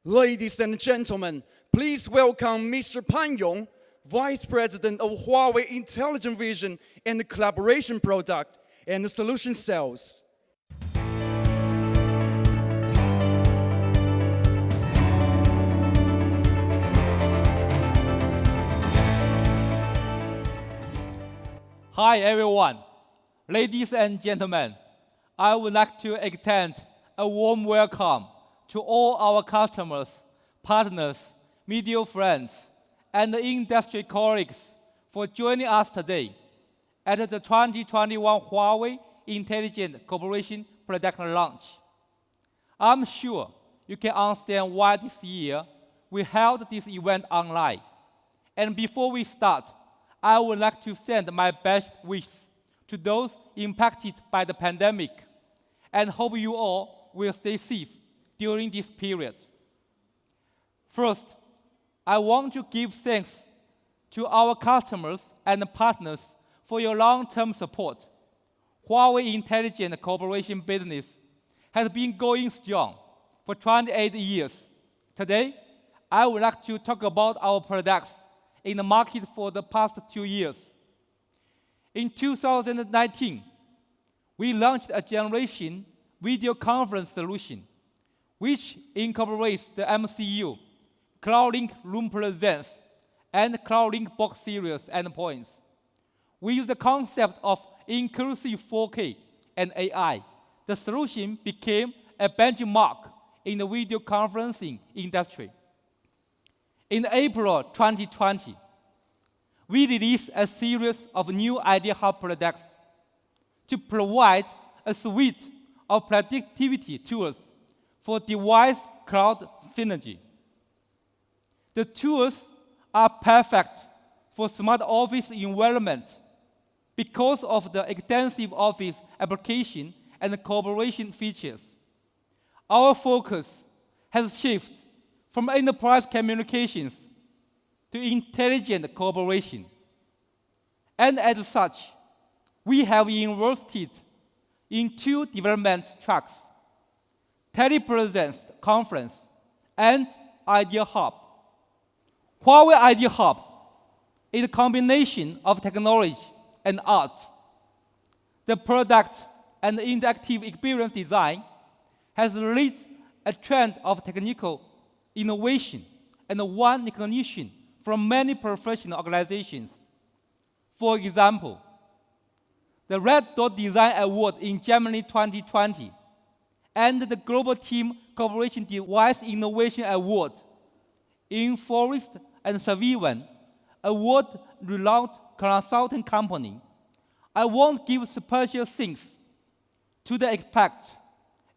Ladies and gentlemen, please welcome Mr. Pan Yong, Vice President of Huawei Intelligent Vision and Collaboration Product and Solution Sales. Hi everyone, ladies and gentlemen. I would like to extend a warm welcome to all our customers, partners, media friends, and industry colleagues for joining us today at the 2021 Huawei Intelligent Corporation Product Launch. I'm sure you can understand why this year we held this event online. And before we start, I would like to send my best wishes to those impacted by the pandemic and hope you all will stay safe during this period. First, I want to give thanks to our customers and partners for your long-term support. Huawei Intelligent Corporation business has been going strong for 28 years. Today, I would like to talk about our products in the market for the past 2 years. In 2019, we launched a generation video conference solution, which incorporates the MCU, CloudLink Room Presence, and CloudLink Box Series endpoints. With the concept of inclusive 4K and AI, the solution became a benchmark in the video conferencing industry. In April 2020, we released a series of new IdeaHub products to provide a suite of productivity tools for device cloud synergy. The tools are perfect for smart office environment because of the extensive office application and cooperation features. Our focus has shifted from enterprise communications to intelligent cooperation. And as such, we have invested in 2 development tracks: Telepresence Conference and IdeaHub. Huawei IdeaHub is a combination of technology and art. The product and interactive experience design has led a trend of technical innovation and won recognition from many professional organizations. For example, the Red Dot Design Award in Germany 2020 and the Global Team Cooperation Device Innovation Award in Forest and Sullivan, a world-renowned consulting company. I want to give special thanks to the experts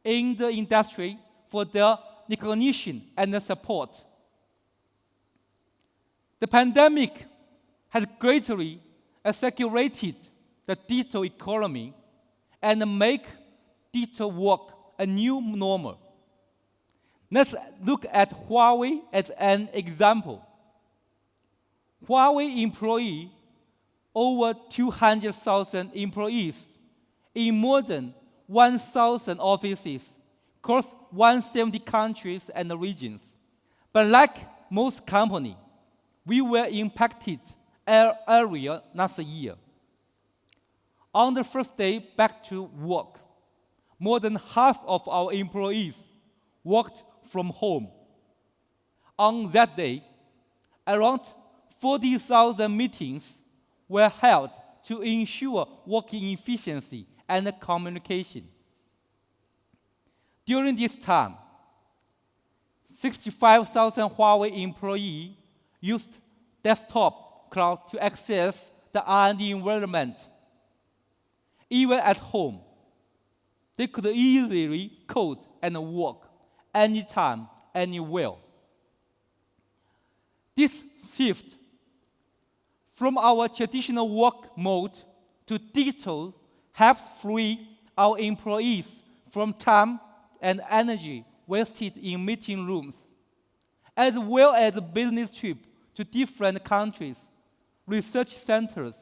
in the industry for their recognition and support. The pandemic has greatly accelerated the digital economy and make digital work a new normal. Let's look at Huawei as an example. Huawei employs over 200,000 employees in more than 1,000 offices across 170 countries and regions. But like most companies, we were impacted earlier last year. On the first day back to work, more than half of our employees worked from home. On that day, around 40,000 meetings were held to ensure working efficiency and communication. During this time, 65,000 Huawei employees used desktop cloud to access the R&D environment. Even at home, they could easily code and work anytime, anywhere. This shift from our traditional work mode to digital helps free our employees from time and energy wasted in meeting rooms, as well as business trips to different countries, research centers,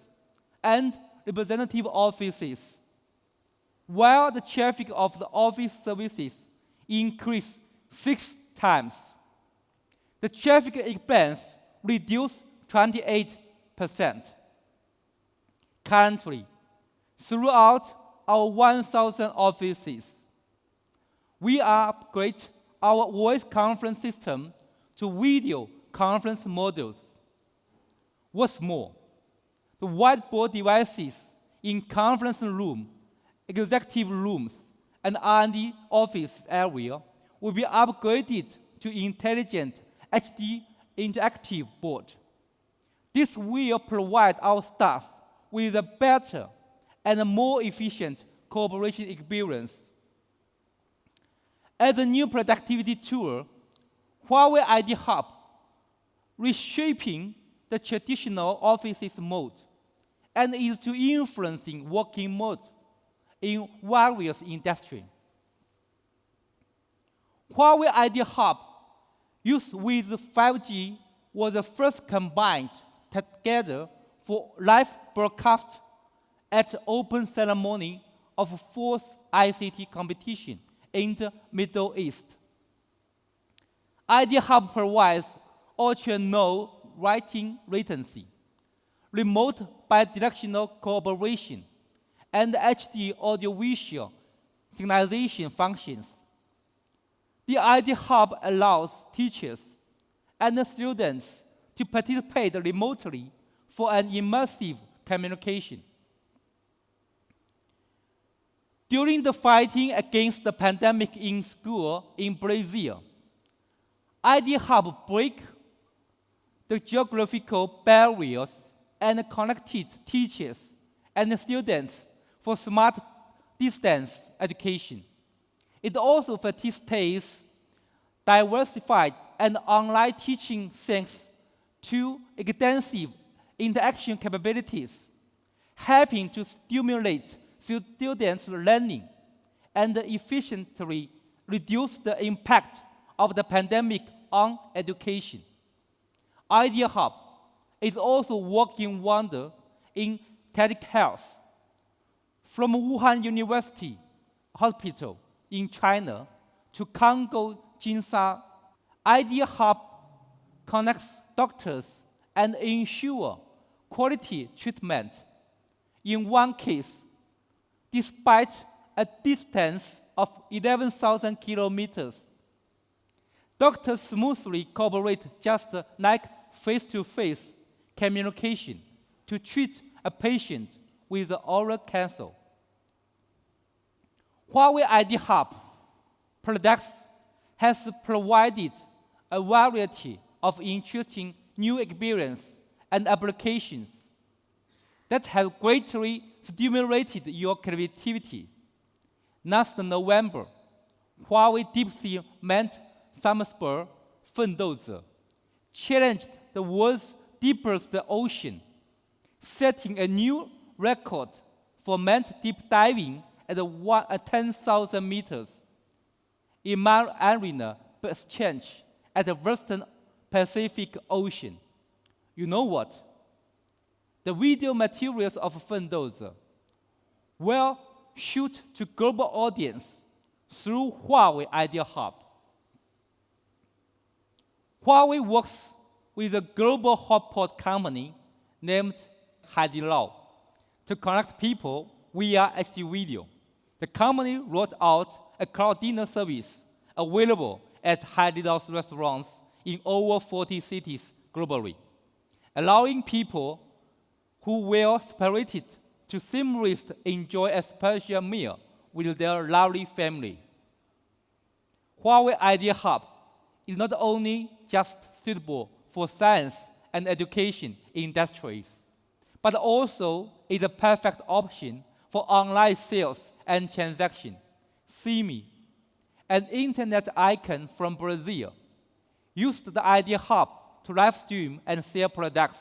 and representative offices. While the traffic of the office services increased 6 times, the traffic expense reduced 28%. Currently, throughout our 1,000 offices, we upgrade our voice conference system to video conference modules. What's more, the whiteboard devices in conference room, executive rooms, and R&D office area will be upgraded to intelligent HD interactive board. This will provide our staff with a better and more efficient cooperation experience. As a new productivity tool, Huawei IdeaHub reshaping the traditional office's mode and is to influencing working mode in various industries. Huawei IdeaHub used with 5G was the first combined together for live broadcast at the open ceremony of fourth ICT competition in the Middle East. IdeaHub provides ultra-low writing latency, remote bidirectional cooperation, and HD audiovisual synchronization functions. The IdeaHub allows teachers and students to participate remotely for an immersive communication. During the fighting against the pandemic in school in Brazil, IdeaHub break the geographical barriers and connected teachers and students for smart distance education. It also facilitates diversified and online teaching thanks to extensive interaction capabilities, helping to stimulate students' learning and efficiently reduce the impact of the pandemic on education. IdeaHub is also working wonder in telehealth. From Wuhan University Hospital in China to Congo Kinshasa, IdeaHub connects doctors and ensure quality treatment. In one case, despite a distance of 11,000 kilometers, doctors smoothly cooperate just like face-to-face communication to treat a patient with oral cancer. Huawei IdeaHub products has provided a variety of interesting new experiences and applications that have greatly stimulated your creativity. Last November, Huawei Deep-Sea Manned Submersible 奋斗者 challenged the world's deepest ocean, setting a new record for manned deep diving at 10,000 meters. In Marina Exchange at the Western Pacific Ocean. You know what? The video materials of 奋斗者 will shoot to global audience through Huawei IdeaHub. Huawei works with a global hotpot company named Haidilao to connect people via HD video. The company rolled out a cloud dinner service available at Haidilao's restaurants in over 40 cities globally, allowing people who were separated to seamlessly enjoy a special meal with their lovely families. Huawei IdeaHub is not only just suitable for science and education industries, but also is a perfect option for online sales and transaction. Simi, an internet icon from Brazil, used the IdeaHub to live stream and sell products,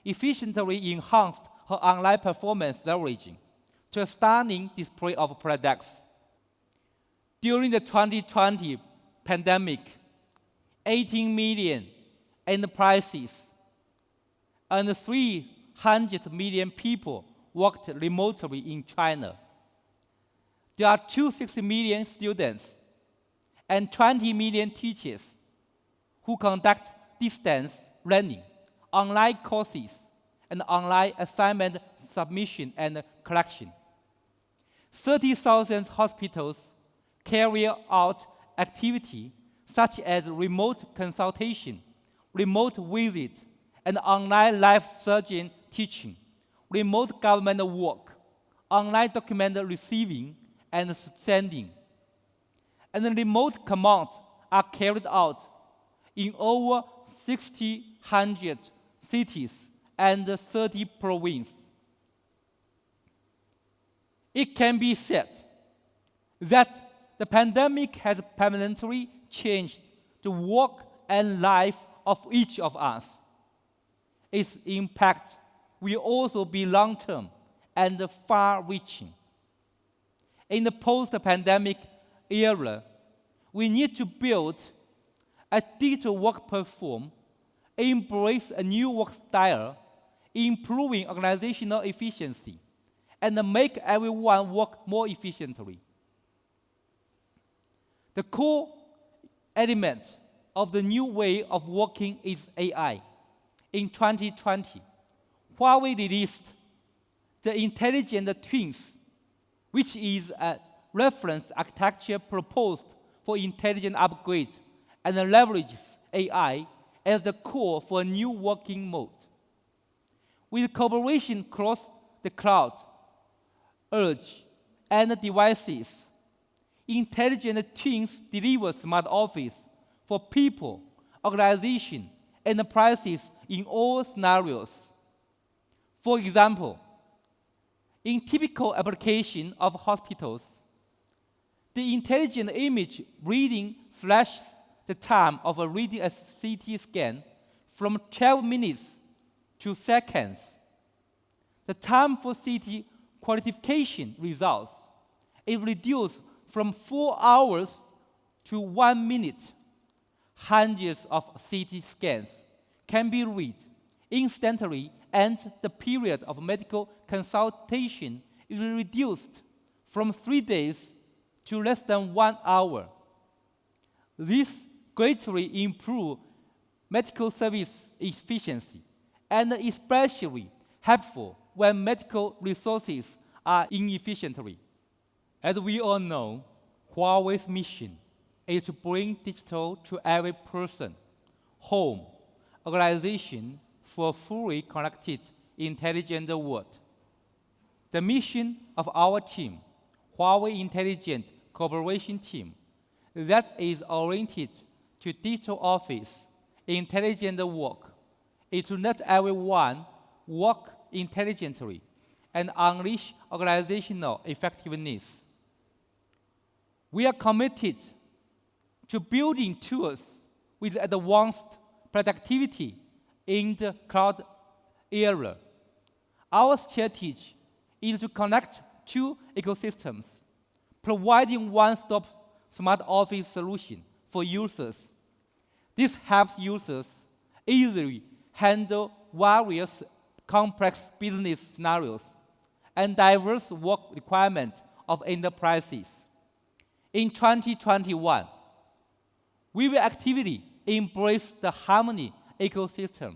efficiently enhanced her online performance leveraging to a stunning display of products. During the 2020 pandemic, 18 million enterprises and 300 million people worked remotely in China. There are 260 million students and 20 million teachers who conduct distance learning, online courses, and online assignment submission and collection. 30,000 hospitals carry out activity such as remote consultation, remote visit, and online live surgeon teaching, remote government work, online document receiving and sending. And the remote commands are carried out in over 1,600 cities and 30 provinces. It can be said that the pandemic has permanently changed the work and life of each of us. Its impact will also be long-term and far-reaching. In the post-pandemic era, we need to build a digital work platform, embrace a new work style, improving organizational efficiency, and make everyone work more efficiently. The core element of the new way of working is AI. In 2020, Huawei released the Intelligent Twins, which is a reference architecture proposed for intelligent upgrade and leverages AI as the core for a new working mode. With collaboration across the cloud, edge, and devices, Intelligent Twins deliver smart office for people, organizations, and enterprises in all scenarios. For example, in typical application of hospitals, the intelligent image reading slashes the time of reading a CT scan from 12 minutes to seconds. The time for CT qualification results is reduced from 4 hours to 1 minute. Hundreds of CT scans can be read instantly, and the period of medical consultation is reduced from 3 days to less than 1 hour. This greatly improves medical service efficiency and is especially helpful when medical resources are inefficiently. As we all know, Huawei's mission is to bring digital to every person, home, organization for a fully connected, intelligent world. The mission of our team, Huawei Intelligent Cooperation Team, that is oriented to digital office, intelligent work, is to let everyone work intelligently and unleash organizational effectiveness. We are committed to building tools with advanced productivity in the cloud era. Our strategy is to connect two ecosystems, providing one-stop smart office solution for users. This helps users easily handle various complex business scenarios and diverse work requirements of enterprises. In 2021, we will actively embrace the Harmony ecosystem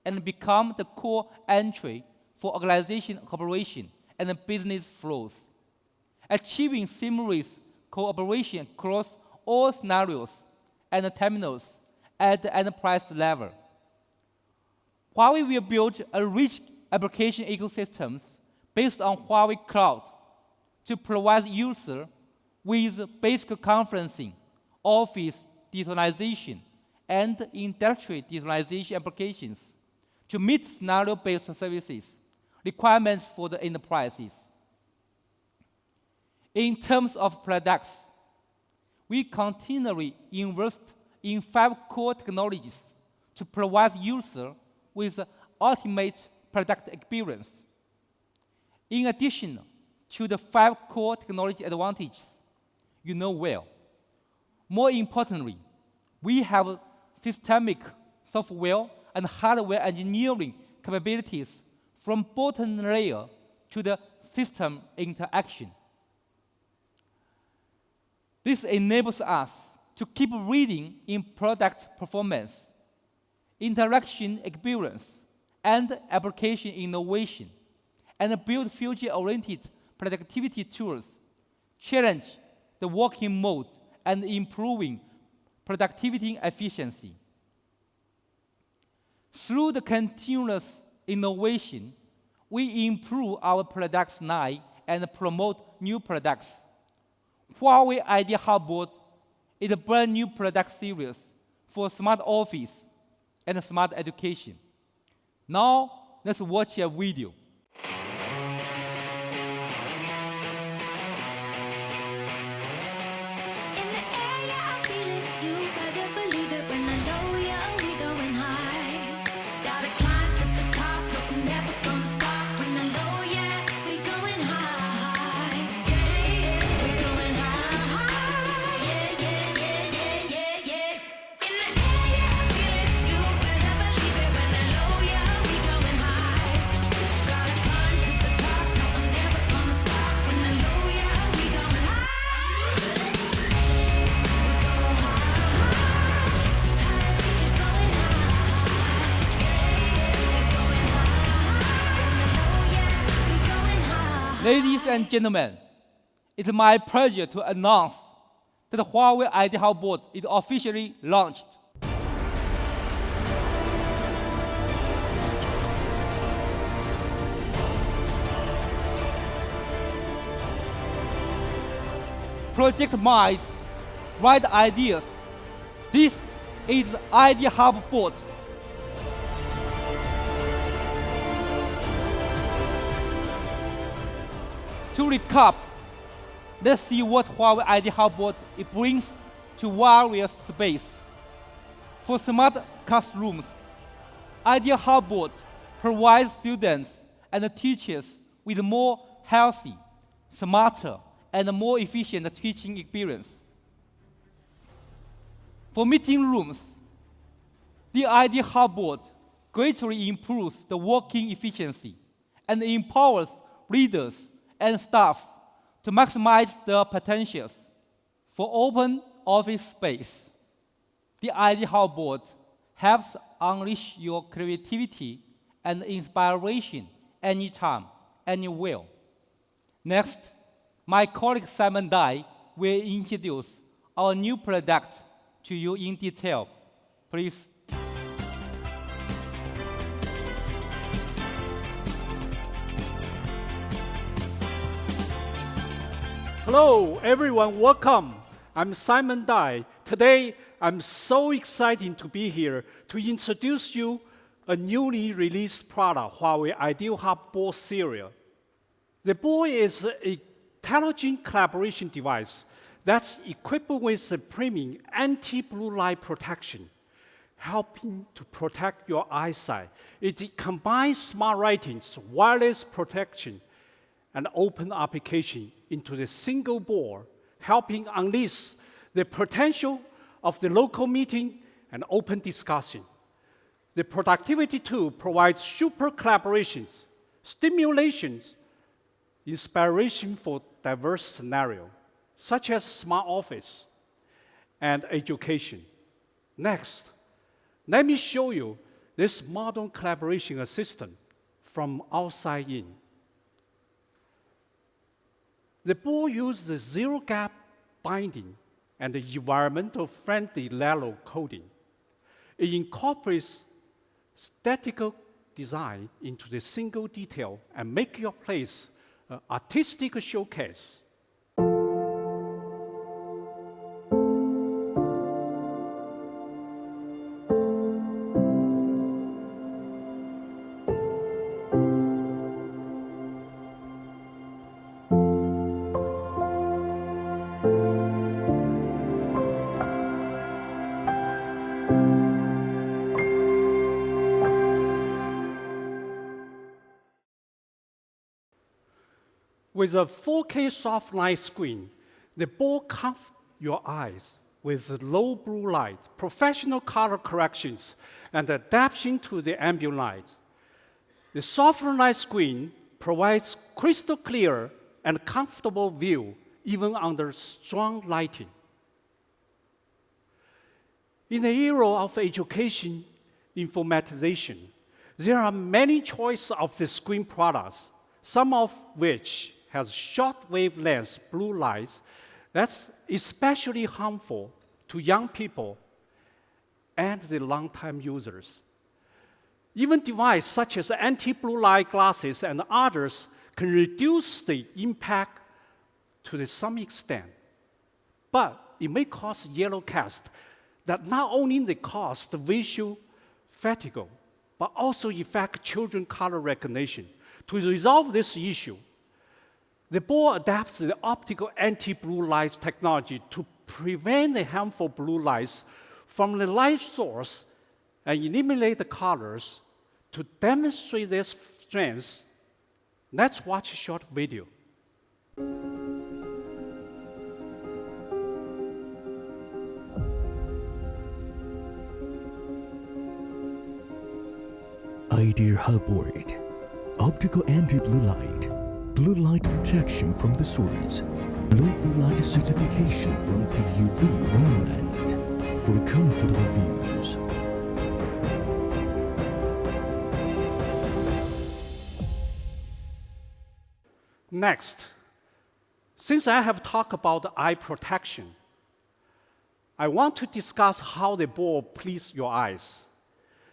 and become the core entry for organization cooperation and business flows, achieving seamless cooperation across all scenarios and terminals at the enterprise level. Huawei will build a rich application ecosystem based on Huawei Cloud to provide users with basic conferencing, office digitalization, and industry digitalization applications to meet scenario-based services requirements for the enterprises. In terms of products, we continually invest in 5 core technologies to provide users with ultimate product experience. In addition to the 5 core technology advantages you know well, more importantly, we have systemic software and hardware engineering capabilities from bottom layer to the system interaction. This enables us to keep leading in product performance, interaction experience, and application innovation, and build future-oriented productivity tools, challenge the working mode, and improving productivity efficiency. Through the continuous innovation, we improve our product line and promote new products. Huawei IdeaHub board is a brand new product series for smart office and smart education. Now, let's watch a video. Ladies and gentlemen, it's my pleasure to announce that the Huawei IdeaHub board is officially launched. Project Minds, right ideas. This is IdeaHub board. To recap, let's see what Huawei IdeaHub board it brings to various space. For smart classrooms, IdeaHub board provides students and teachers with more healthy, smarter, and more efficient teaching experience. For meeting rooms, the IdeaHub board greatly improves the working efficiency and empowers leaders and staff to maximize their potentials. For open office space, the IdeaHub board helps unleash your creativity and inspiration anytime, anywhere. Next, my colleague Simon Dai will introduce our new product to you in detail. Please. Hello, everyone. Welcome. I'm Simon Dai. Today, I'm so excited to be here to introduce you a newly released product, Huawei IdeaHub board series. The board is an intelligent collaboration device that's equipped with a premium anti-blue light protection, helping to protect your eyesight. It combines smart writings, wireless protection, and open application into the single board, helping unleash the potential of the local meeting and open discussion. The productivity tool provides super collaborations, stimulations, inspiration for diverse scenarios, such as smart office and education. Next, let me show you this modern collaboration assistant from outside in. The board uses the zero-gap binding and the environmental-friendly Lalo coating. It incorporates statical design into the single detail and make your place an artistic showcase. With a 4K soft light screen, the board comforts your eyes with low blue light, professional color corrections, and adaptation to the ambient light. The soft light screen provides crystal clear and comfortable view even under strong lighting. In the era of education, informatization. There are many choices of the screen products, some of which has short wavelength blue lights that's especially harmful to young people and the long-time users. Even devices such as anti-blue light glasses and others can reduce the impact to some extent. But it may cause yellow cast that not only cause the visual fatigue, but also affect children color recognition. To resolve this issue, the board adapts the optical anti-blue light technology to prevent the harmful blue lights from the light source and eliminate the colors. To demonstrate their strengths, let's watch a short video. IdeaHub board, optical anti-blue light, blue light protection from the source, low blue light certification from the UV mainland for comfortable views. Next, since I have talked about eye protection, I want to discuss how the board pleases your eyes.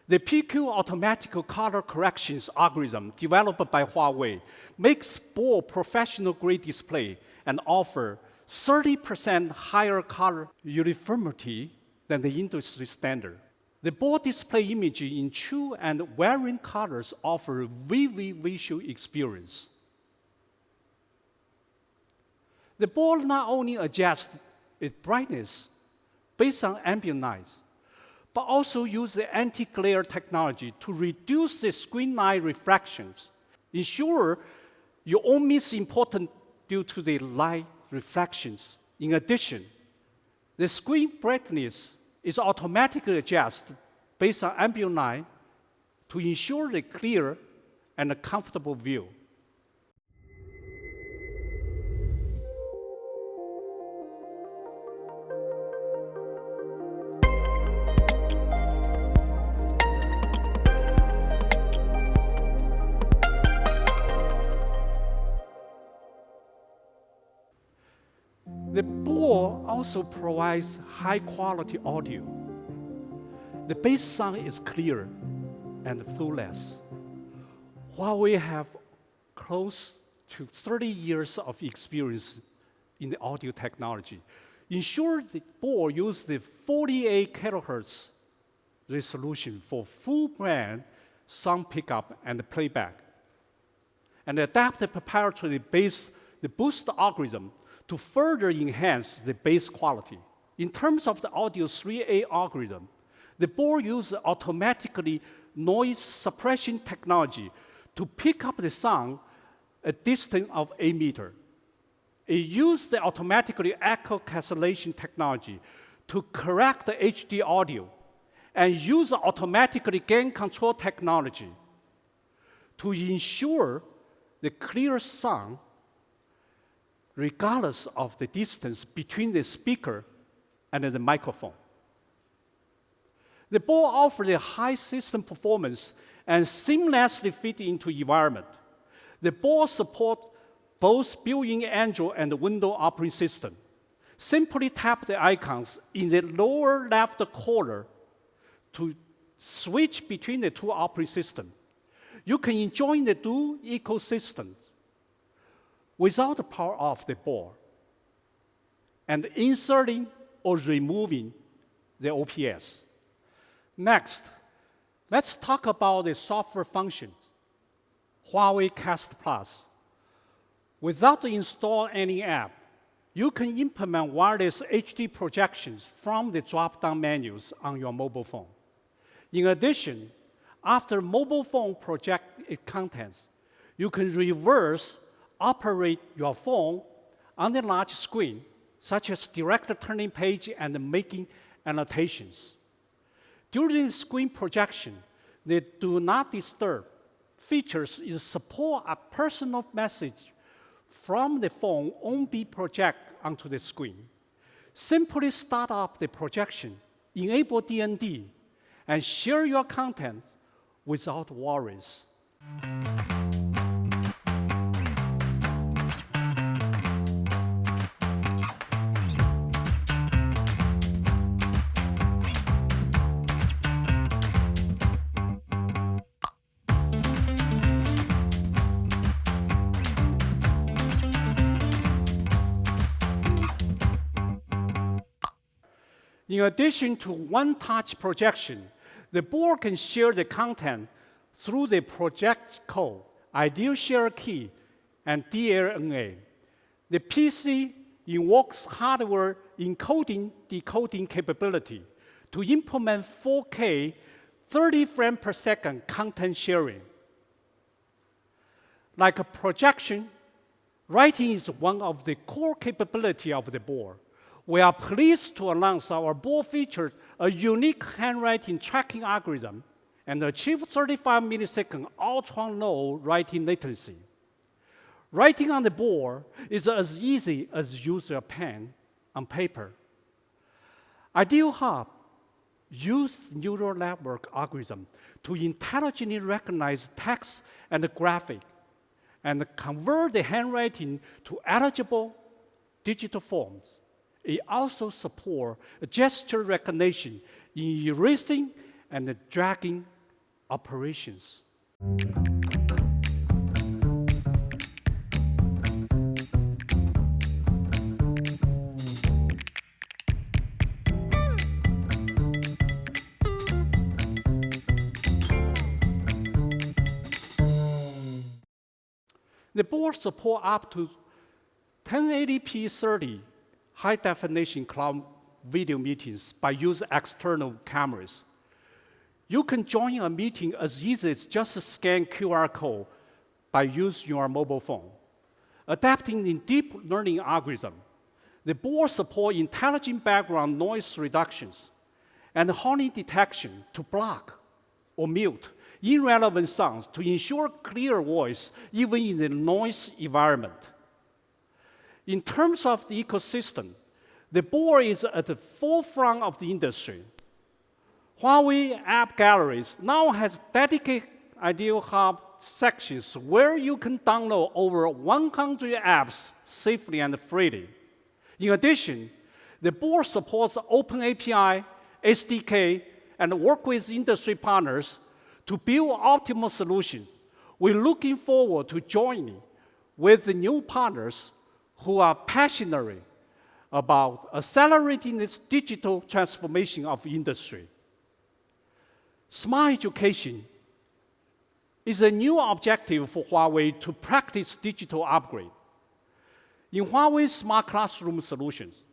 The PQ automatic color corrections algorithm developed by Huawei makes board professional-grade display and offer 30% higher color uniformity than the industry standard. The board display image in true and varying colors offer vivid visual experience. The board not only adjusts its brightness based on ambient light, but also uses the anti-glare technology to reduce the screen light reflections. Ensure you won't miss important due to the light reflections. In addition, the screen brightness is automatically adjusted based on ambient light to ensure a clear and a comfortable view. The board also provides high-quality audio. The bass sound is clear and flawless. Huawei have close to 30 years of experience in the audio technology. Ensure the board uses the 48 kHz resolution for full band sound pickup and playback, and adapt the proprietary bass, the boost algorithm, to further enhance the bass quality. In terms of the audio 3A algorithm, the board uses automatically noise suppression technology to pick up the sound a distance of 8 meters. It uses the automatically echo cancellation technology to correct the HD audio and use automatically gain control technology to ensure the clear sound regardless of the distance between the speaker and the microphone. The board offers a high system performance and seamlessly fit into environment. The board supports both built-in Android and Windows operating system. Simply tap the icons in the lower left corner to switch between the two operating systems. You can enjoy the dual ecosystem without the power of the board and inserting or removing the OPS. Next, let's talk about the software functions. Huawei Cast Plus. Without installing any app, you can implement wireless HD projections from the drop-down menus on your mobile phone. In addition, after mobile phone projects its contents, you can reverse operate your phone on the large screen, such as direct turning page and making annotations. During the screen projection, the Do Not Disturb features is support a personal message from the phone won't be projected onto the screen. Simply start up the projection, enable DND, and share your content without worries. In addition to one-touch projection, the board can share the content through the project code, Ideal Share Key, and DLNA. The PC invokes hardware encoding decoding capability to implement 4K 30 frames per second content sharing. Like a projection, writing is one of the core capabilities of the board. We are pleased to announce our board featured a unique handwriting tracking algorithm and achieved 35 millisecond ultra-low writing latency. Writing on the board is as easy as using a pen on paper. IdeaHub uses neural network algorithm to intelligently recognize text and graphic and convert the handwriting to eligible digital forms. It also supports gesture recognition in erasing and dragging operations. The board supports up to 1080p 30 high-definition cloud video meetings by using external cameras. You can join a meeting as easy as just scan QR code by using your mobile phone. Adapting in deep learning algorithm, the board supports intelligent background noise reductions and honey detection to block or mute irrelevant sounds to ensure clear voice even in the noise environment. In terms of the ecosystem, the board is at the forefront of the industry. Huawei App Galleries now has dedicated IdeaHub sections where you can download over 100 apps safely and freely. In addition, the board supports Open API, SDK, and work with industry partners to build optimal solutions. We're looking forward to joining with the new partners who are passionate about accelerating this digital transformation of industry. Smart education is a new objective for Huawei to practice digital upgrade. In Huawei's smart classroom solutions,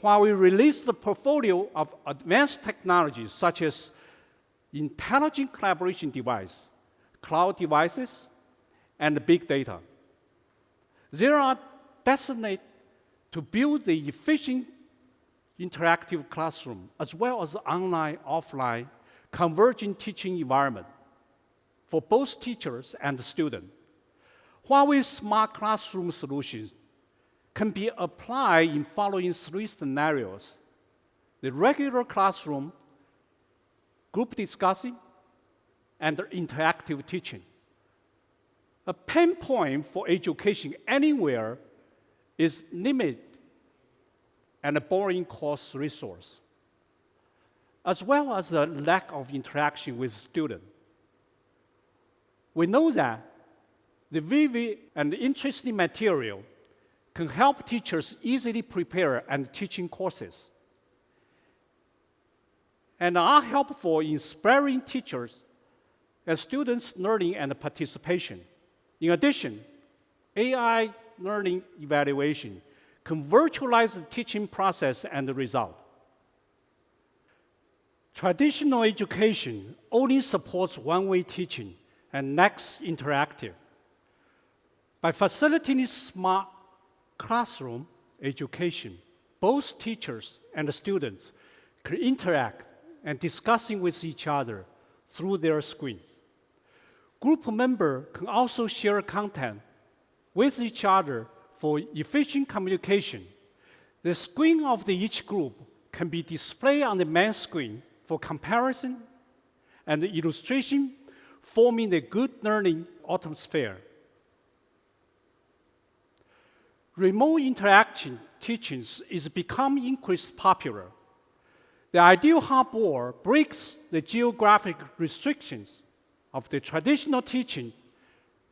Huawei released a portfolio of advanced technologies such as intelligent collaboration device, cloud devices, and big data. They are destined to build the efficient interactive classroom as well as online, offline, converging teaching environment for both teachers and students. Huawei's smart classroom solutions can be applied in following three scenarios: the regular classroom, group discussing, and interactive teaching. A pain point for education anywhere is limited and a borrowing cost resource, as well as a lack of interaction with students. We know that the vivid and interesting material can help teachers easily prepare and teaching courses, and are helpful in inspiring teachers and students' learning and participation. In addition, AI learning evaluation can virtualize the teaching process and the result. Traditional education only supports one-way teaching and lacks interactive. By facilitating smart classroom education, both teachers and students can interact and discussing with each other through their screens. Group members can also share content with each other for efficient communication. The screen of each group can be displayed on the main screen for comparison and the illustration forming a good learning atmosphere. Remote interaction teachings is becoming increasingly popular. The IdeaHub board breaks the geographic restrictions of the traditional teaching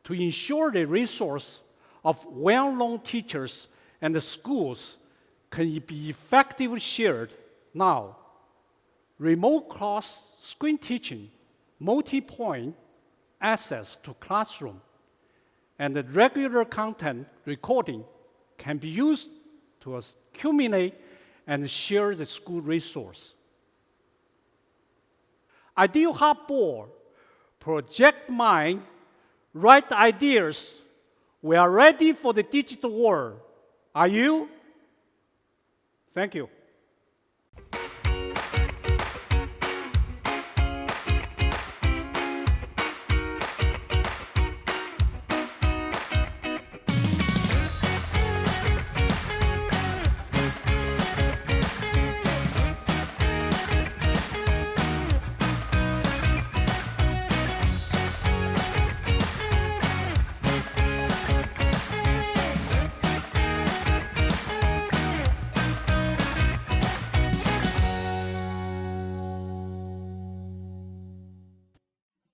to ensure the resource of well-known teachers and the schools can be effectively shared now. Remote cross-screen teaching, multi-point access to classroom, and the regular content recording can be used to accumulate and share the school resource. IdeaHub board, project mind, write ideas. We are ready for the digital world. Are you? Thank you.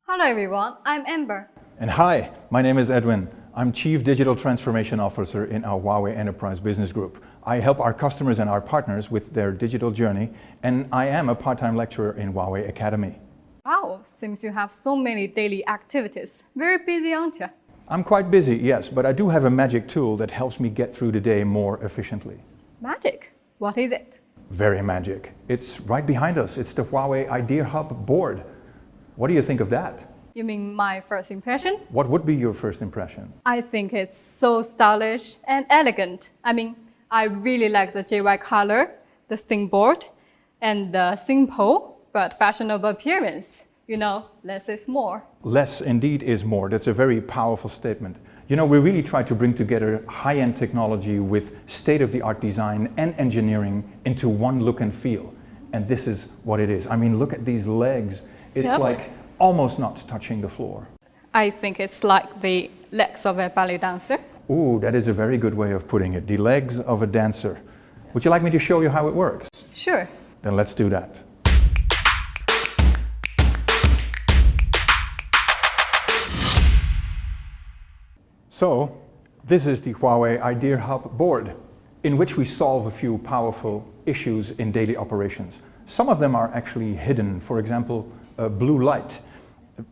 Hello everyone, I'm Amber. And hi, my name is Edwin. I'm Chief Digital Transformation Officer in our Huawei Enterprise Business Group. I help our customers and our partners with their digital journey, and I am a part-time lecturer in Huawei Academy. Wow, seems you have so many daily activities. Very busy, aren't you? I'm quite busy, yes, but I do have a magic tool that helps me get through the day more efficiently. Magic? What is it? Very magic. It's right behind us. It's the Huawei IdeaHub board. What do you think of that? You mean my first impression? What would be your first impression? I think it's so stylish and elegant. I really like the JY color, the thin board, and the simple but fashionable appearance. You know, less is more. Less indeed is more. That's a very powerful statement. You know, we really try to bring together high-end technology with state-of-the-art design and engineering into one look and feel. And this is what it is. I mean, look at these legs. It's Yep. like almost not touching the floor. I think it's like the legs of a ballet dancer. Ooh, that is a very good way of putting it. The legs of a dancer. Would you like me to show you how it works? Sure. Then let's do that. So, this is the Huawei IdeaHub board, in which we solve a few powerful issues in daily operations. Some of them are actually hidden. For example, blue light.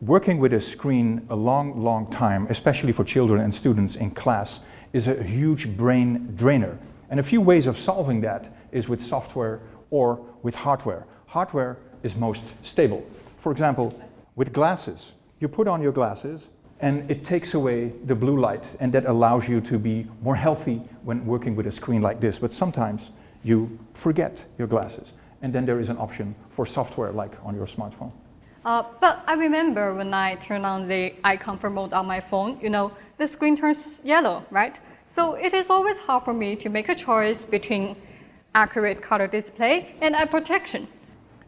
Working with a screen a long time, especially for children and students in class, is a huge brain drainer. And a few ways of solving that is with software or with hardware. Hardware is most stable. For example, with glasses. You put on your glasses and it takes away the blue light, and that allows you to be more healthy when working with a screen like this. But sometimes you forget your glasses, and then there is an option for software like on your smartphone. But I remember when I turn on the icon for mode on my phone, you know, the screen turns yellow, right? So it is always hard for me to make a choice between accurate color display and eye protection.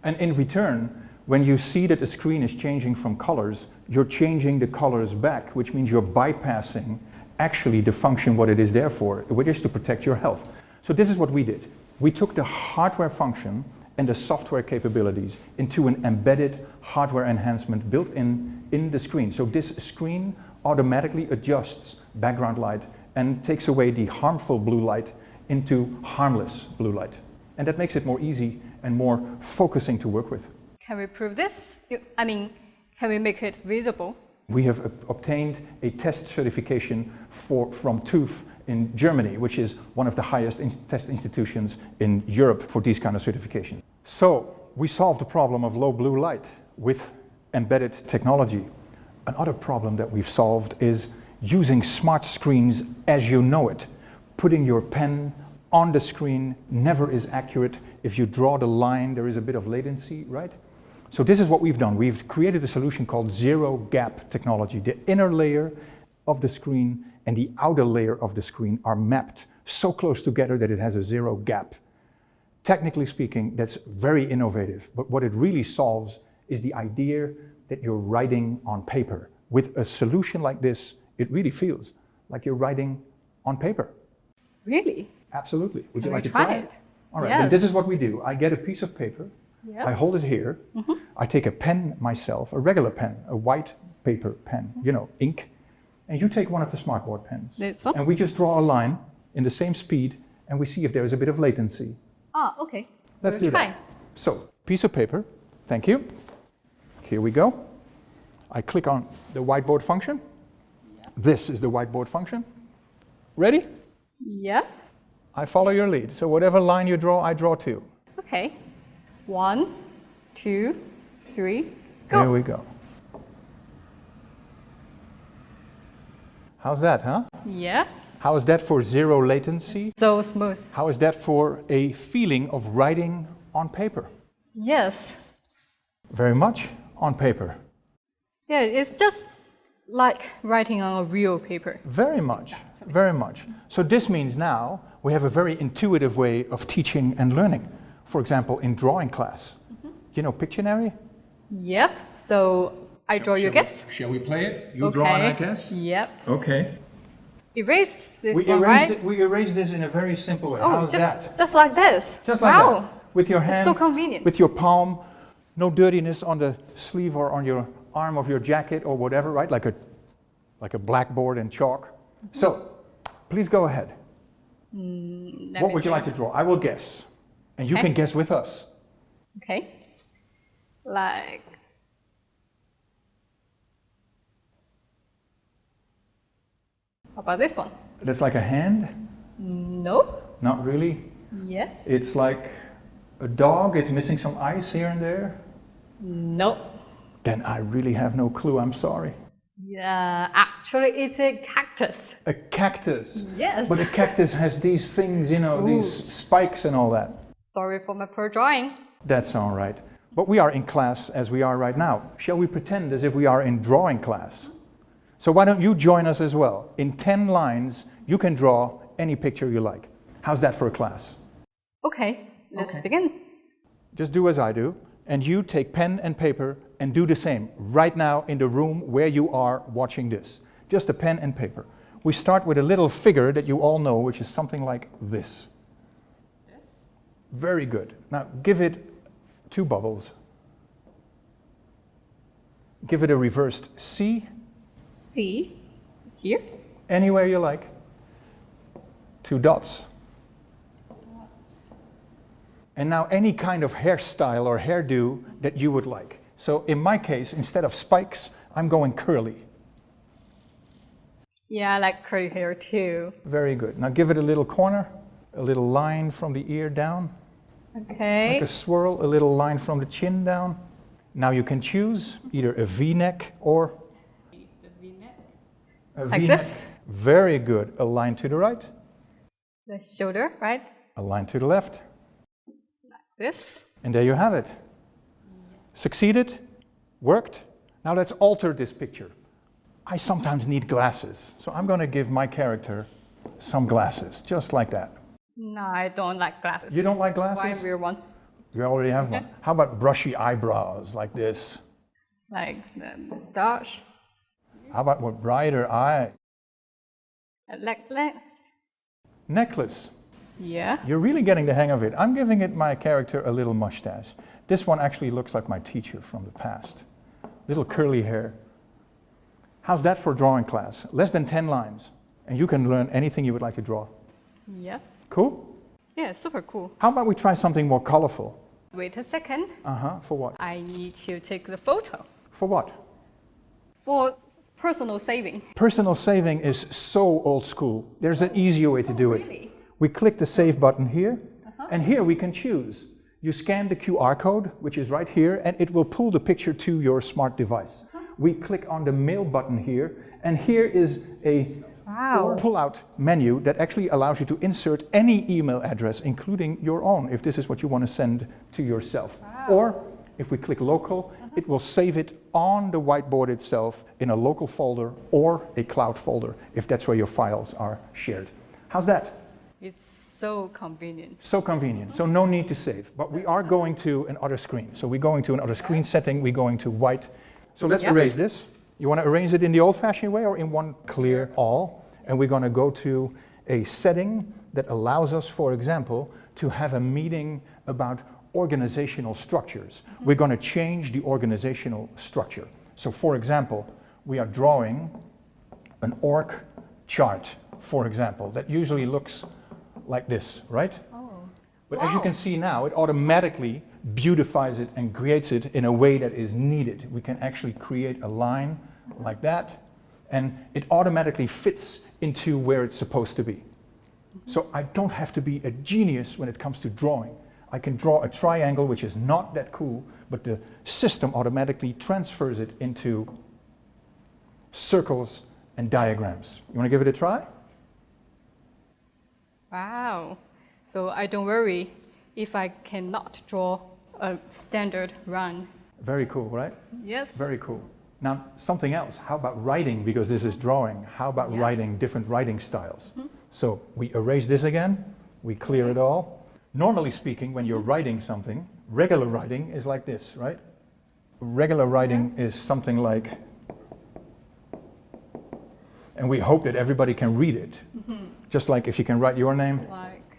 And in return, when you see that the screen is changing from colors, you're changing the colors back, which means you're bypassing actually the function what it is there for, which is to protect your health. So this is what we did. We took the hardware function and the software capabilities into an embedded hardware enhancement built in the screen. So this screen automatically adjusts background light and takes away the harmful blue light into harmless blue light. And that makes it more easy and more focusing to work with. Can we prove this? Can we make it visible? We have obtained a test certification from TÜV in Germany, which is one of the highest test institutions in Europe for these kind of certifications. So we solved the problem of low blue light with embedded technology. Another problem that we've solved is using smart screens as you know it. Putting your pen on the screen never is accurate. If you draw the line, there is a bit of latency, right? So this is what we've done. We've created a solution called zero gap technology. The inner layer of the screen and the outer layer of the screen are mapped so close together that it has a zero gap. Technically speaking, that's very innovative, but what it really solves is the idea that you're writing on paper. With a solution like this, it really feels like you're writing on paper. Really? Absolutely. Would you Can like we to try try it? it? All right, Yes. then this is what we do. I get a piece of paper, Yep. I hold it here, I take a pen myself, a regular pen, a white paper pen, you know, ink, and you take one of the smartboard pens. This one? And we just draw a line in the same speed, and we see if there is a bit of latency. Ah, okay. Let's We'll do try. that. So, piece of paper, thank you. Here we go. I click on the whiteboard function. This is the whiteboard function. Ready? Yep. I follow your lead. So whatever line you draw, I draw too. Okay. 1, 2, 3, go. There we go. How's that, huh? Yeah. How is that for zero latency? So smooth. How is that for a feeling of writing on paper? Yes. Very much on paper. Yeah, it's just like writing on a real paper. Very much, very much. So this means now we have a very intuitive way of teaching and learning. For example, in drawing class. You know Pictionary? Yep. So I draw your guess. Shall we play it? You Okay. draw and I guess? Yep. Okay. Erase this We one, right? erase this in a very simple way. Oh, How's that? just like this. Just like wow. that. With your hand, so convenient. with your palm, no dirtiness on the sleeve or on your arm of your jacket or whatever, right? Like a blackboard and chalk. So, please go ahead. Let What me would you like to draw? I will guess. And you Okay. can guess with us. Okay. Like. How about this one? That's like a hand? No. Not really. Yeah. It's like a dog. It's missing some eyes here and there. No. Then I really have no clue. I'm sorry. Yeah. Actually, it's a cactus. A cactus. Yes. But a cactus has these things, you know, these spikes and all that. Sorry for my poor drawing. That's all right. But we are in class as we are right now. Shall we pretend as if we are in drawing class? So why don't you join us as well? In 10 lines, you can draw any picture you like. How's that for a class? Okay. Let's begin. Just do as I do, and you take pen and paper and do the same right now in the room where you are watching this. Just a pen and paper. We start with a little figure that you all know, which is something like this. Very good. Now give it 2 bubbles. Give it a reversed C, See here. anywhere you like. 2 dots. And now any kind of hairstyle or hairdo that you would like. So in my case, instead of spikes, I'm going curly. Yeah, I like curly hair too. Very good. Now give it a little corner, a little line from the ear down, Okay. like a swirl, a little line from the chin down. Now you can choose either a V-neck or a Like V-neck. this? Very good. A line to the right, The shoulder, right? a line to the left, This. and there you have it. Succeeded? Worked? Now let's alter this picture. I sometimes need glasses, so I'm going to give my character some glasses, just like that. No, I don't like glasses. You don't like Why glasses? wear one? You already have one. How about brushy eyebrows like this? Like the moustache, How about what brighter eye? necklace. Necklace. Yeah. You're really getting the hang of it. I'm giving it my character a little mustache. This one actually looks like my teacher from the past. Little curly hair. How's that for drawing class? Less than 10 lines. And you can learn anything you would like to draw. Yeah. Cool? Yeah, super cool. How about we try something more colorful? Wait a second. For what? I need to take the photo For what? for personal saving. Personal saving is so old school. There's an easier way to do it. Really? We click the save button here, and here we can choose. You scan the QR code, which is right here, and it will pull the picture to your smart device. We click on the mail button here, and here is a pull-out menu that actually allows you to insert any email address, including your own, if this is what you want to send to yourself. Or, if we click local, it will save it on the whiteboard itself in a local folder or a cloud folder, if that's where your files are shared. How's that? It's So convenient. So convenient, so no need to save. But we are going to another screen. So we're going to another screen setting, we're going to white. So let's erase this. You want to erase it in the old-fashioned way or in one clear all? And we're going to go to a setting that allows us, for example, to have a meeting about organizational structures. We're going to change the organizational structure. So for example, we are drawing an org chart, for example, that usually looks like this, right? Oh. But as you can see now, it automatically beautifies it and creates it in a way that is needed. We can actually create a line like that, and it automatically fits into where it's supposed to be. So I don't have to be a genius when it comes to drawing. I can draw a triangle, which is not that cool, but the system automatically transfers it into circles and diagrams. You want to give it a try? Wow. So I don't worry if I cannot draw a standard run. Very cool, right? Yes. Very cool. Now, something else. How about writing? Because this is drawing. How about writing different writing styles? So we erase this again. We clear it all. Normally speaking, when you're writing something, regular writing is like this, right? Regular writing is something like, and we hope that everybody can read it. Just like if you can write your name, Like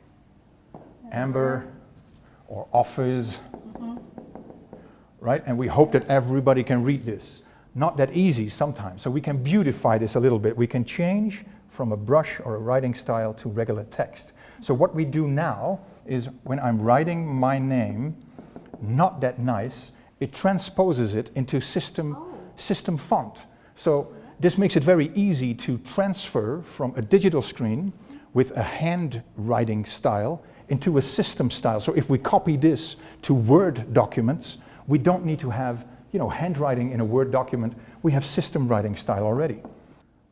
Amber, or Office, right? And we hope that everybody can read this. Not that easy sometimes, so we can beautify this a little bit. We can change from a brush or a writing style to regular text. So what we do now is when I'm writing my name, not that nice, it transposes it into system font. So this makes it very easy to transfer from a digital screen with a handwriting style into a system style. So if we copy this to Word documents, we don't need to have, handwriting in a Word document. We have system writing style already.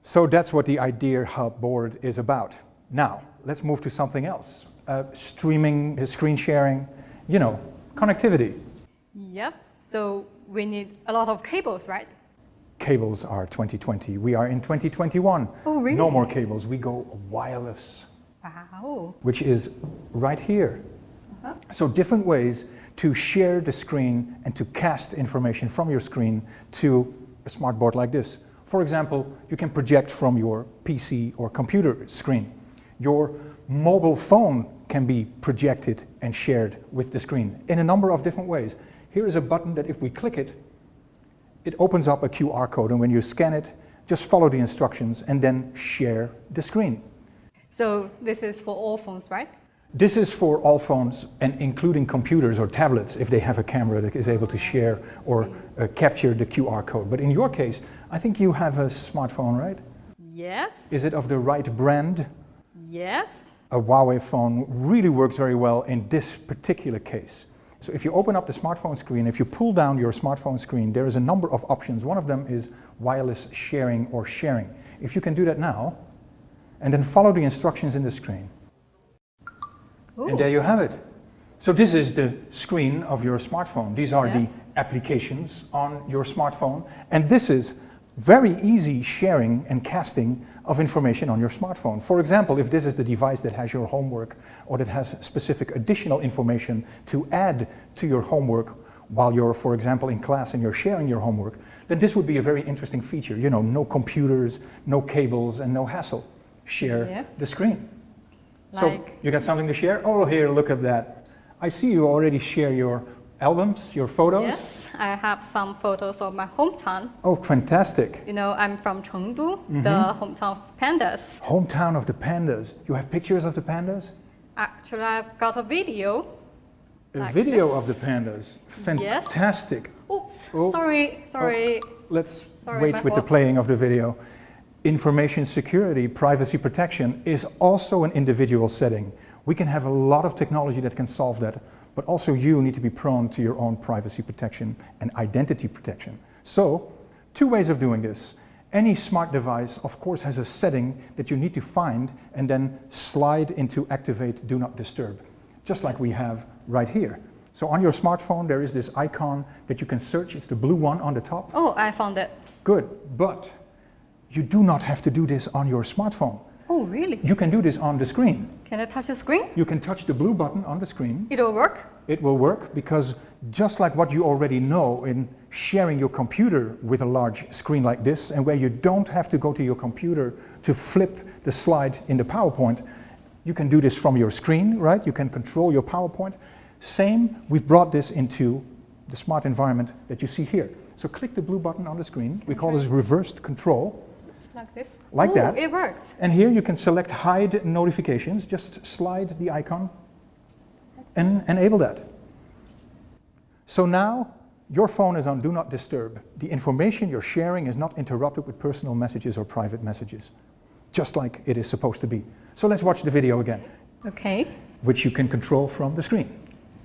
So that's what the IdeaHub board is about. Now, let's move to something else. Streaming, screen sharing, connectivity. Yep. So we need a lot of cables, right? Cables are 2020. We are in 2021. Oh, really? No more cables. We go wireless, Wow. which is right here. So different ways to share the screen and to cast information from your screen to a smart board like this. For example, you can project from your PC or computer screen. Your mobile phone can be projected and shared with the screen in a number of different ways. Here is a button that if we click it, it opens up a QR code, and when you scan it, just follow the instructions and then share the screen. So this is for all phones, right? This is for all phones, and including computers or tablets if they have a camera that is able to share or capture the QR code. But in your case, I think you have a smartphone, right? Yes. Is it of the right brand? Yes. A Huawei phone really works very well in this particular case. So if you open up the smartphone screen, if you pull down your smartphone screen, there is a number of options. One of them is wireless sharing or sharing. If you can do that now, and then follow the instructions in the screen. Ooh. And there you have it. So this is the screen of your smartphone. These are the Yes. applications on your smartphone. And this is very easy sharing and casting of information on your smartphone. For example, if this is the device that has your homework or that has specific additional information to add to your homework while you're, for example, in class and you're sharing your homework, then this would be a very interesting feature. No computers, no cables, and no hassle. Share the screen. So you got something to share? Oh, here, look at that. I see you already share your albums, your photos. Yes, I have some photos of my hometown. Oh, fantastic. I'm from Chengdu, the hometown of pandas. Hometown of the pandas. You have pictures of the pandas? Actually, I've got a video. A Like video this. of the pandas. Fantastic. Oops, Oh. sorry. Let's Sorry, wait my with the fault. playing of the video. Information security, privacy protection is also an individual setting. We can have a lot of technology that can solve that, but also you need to be prone to your own privacy protection and identity protection. So, two ways of doing this. Any smart device, of course, has a setting that you need to find and then slide into activate do not disturb, just like we have right here. So on your smartphone, there is this icon that you can search. It's the blue one on the top. Oh, I found it. Good, but you do not have to do this on your smartphone. Oh, really? You can do this on the screen. Can I touch the screen? You can touch the blue button on the screen. It'll work? It will work because just like what you already know in sharing your computer with a large screen like this, and where you don't have to go to your computer to flip the slide in the PowerPoint, you can do this from your screen, right? You can control your PowerPoint. Same, we've brought this into the smart environment that you see here. So click the blue button on the screen. We call this reversed control. Like this? Like that. It works. And here you can select hide notifications. Just slide the icon and enable that. So now your phone is on Do Not Disturb. The information you're sharing is not interrupted with personal messages or private messages, just like it is supposed to be. So let's watch the video again. Okay. Which you can control from the screen.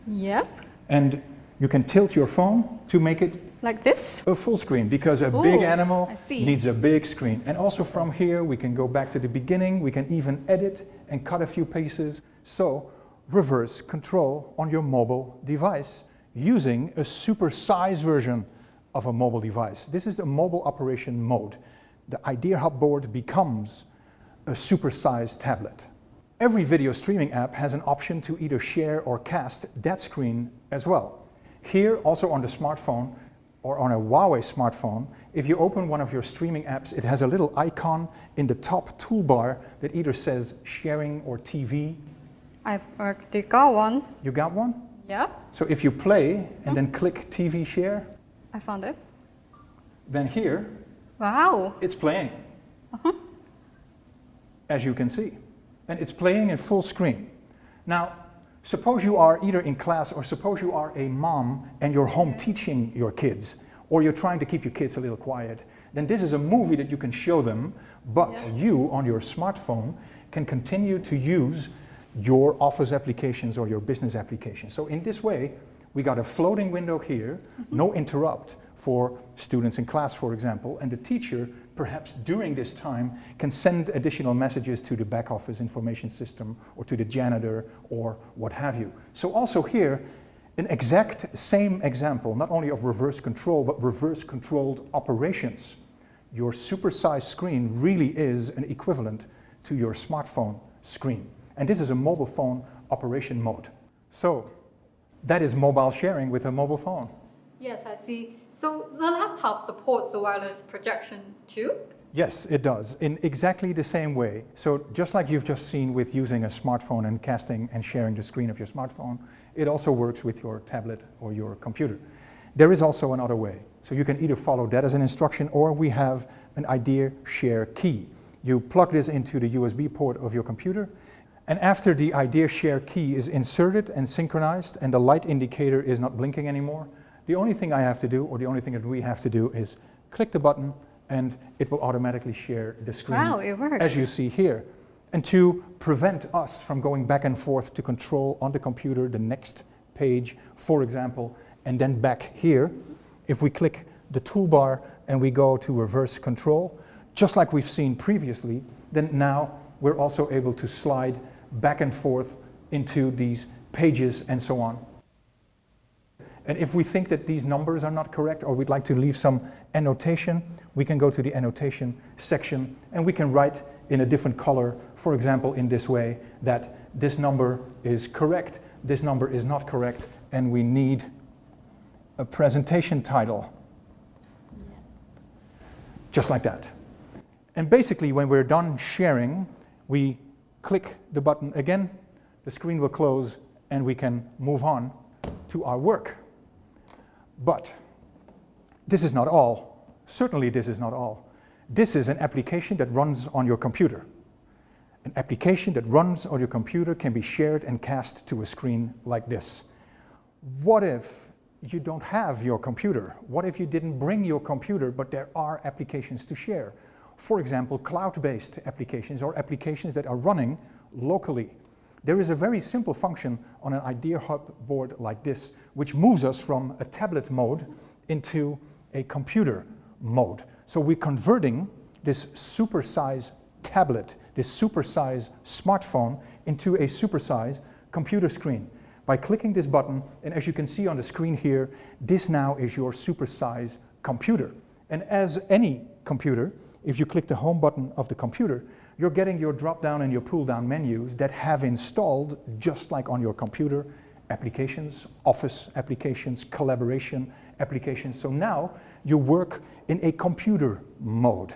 Yep. And you can tilt your phone to make it like this? A full screen, because a big animal I needs a big screen. And also from here, we can go back to the beginning. We can even edit and cut a few pieces. So reverse control on your mobile device using a super-size version of a mobile device. This is a mobile operation mode. The IdeaHub board becomes a super-sized tablet. Every video streaming app has an option to either share or cast that screen as well. Here, also on the smartphone, or on a Huawei smartphone, if you open one of your streaming apps, it has a little icon in the top toolbar that either says sharing or TV. I've already got one. You got one? Yeah. So if you play and then click TV share, I found it. then here, Wow. it's playing. As you can see. And it's playing in full screen. Now, suppose you are either in class, or suppose you are a mom and you're home teaching your kids, or you're trying to keep your kids a little quiet. Then this is a movie that you can show them, but you on your smartphone can continue to use your office applications or your business applications. So in this way, we got a floating window here, no interrupt for students in class, for example, and the teacher, perhaps during this time, can send additional messages to the back office information system or to the janitor or what have you. So also here, an exact same example, not only of reverse control, but reverse controlled operations. Your supersized screen really is an equivalent to your smartphone screen. And this is a mobile phone operation mode. So that is mobile sharing with a mobile phone. Yes, I see. So the laptop supports the wireless projection too? Yes, it does, in exactly the same way. So just like you've just seen with using a smartphone and casting and sharing the screen of your smartphone, it also works with your tablet or your computer. There is also another way. So you can either follow that as an instruction, or we have an Idea Share key. You plug this into the USB port of your computer, and after the Idea Share key is inserted and synchronized and the light indicator is not blinking anymore, the only thing I have to do, or the only thing that we have to do, is click the button and it will automatically share the screen. Wow, it works. As you see here. And to prevent us from going back and forth to control on the computer the next page, for example, and then back here, if we click the toolbar and we go to reverse control, just like we've seen previously, then now we're also able to slide back and forth into these pages and so on. And if we think that these numbers are not correct, or we'd like to leave some annotation, we can go to the annotation section and we can write in a different color, for example, in this way, that this number is correct, this number is not correct, and we need a presentation title. Just like that. And basically, when we're done sharing, we click the button again, the screen will close, and we can move on to our work. But this is not all. Certainly this is not all. This is an application that runs on your computer. An application that runs on your computer can be shared and cast to a screen like this. What if you don't have your computer? What if you didn't bring your computer, but there are applications to share? For example, cloud-based applications, or applications that are running locally. There is a very simple function on an IdeaHub board like this, which moves us from a tablet mode into a computer mode. So we're converting this supersize tablet, this supersize smartphone, into a supersize computer screen. By clicking this button, and as you can see on the screen here, this now is your supersize computer. And as any computer, if you click the home button of the computer, you're getting your drop-down and your pull-down menus that have installed, just like on your computer, applications, office applications, collaboration applications. So now you work in a computer mode.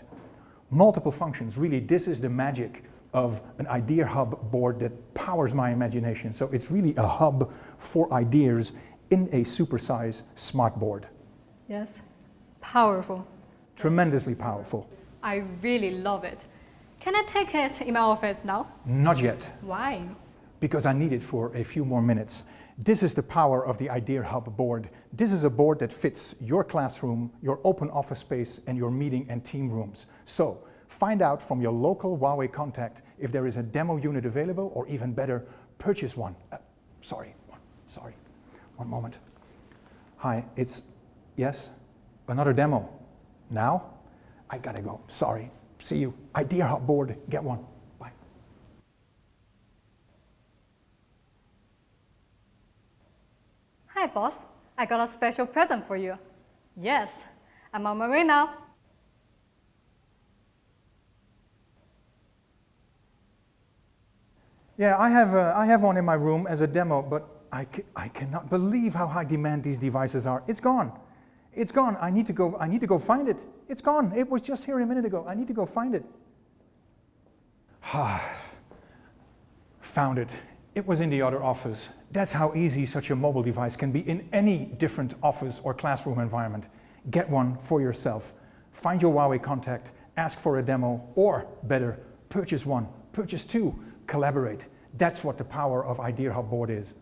Multiple functions, really, this is the magic of an IdeaHub board that powers my imagination. So it's really a hub for ideas in a supersize smart board. Yes, powerful. Tremendously powerful. I really love it. Can I take it in my office now? Not yet, Why? because I need it for a few more minutes. This is the power of the IdeaHub board. This is a board that fits your classroom, your open office space, and your meeting and team rooms. So, find out from your local Huawei contact if there is a demo unit available, or even better, purchase one. One moment. Hi, yes, another demo. Now? I gotta go, sorry. See you. IdeaHub board, get one. Bye. Hi, boss. I got a special present for you. Yes, I'm on my way now. Yeah, I have one in my room as a demo, but I cannot believe how high demand these devices are. It's gone. It's gone. I need to go find it. It's gone. It was just here a minute ago. I need to go find it. Found it. It was in the other office. That's how easy such a mobile device can be in any different office or classroom environment. Get one for yourself. Find your Huawei contact, ask for a demo, or better, purchase one, purchase two, collaborate. That's what the power of IdeaHub board is.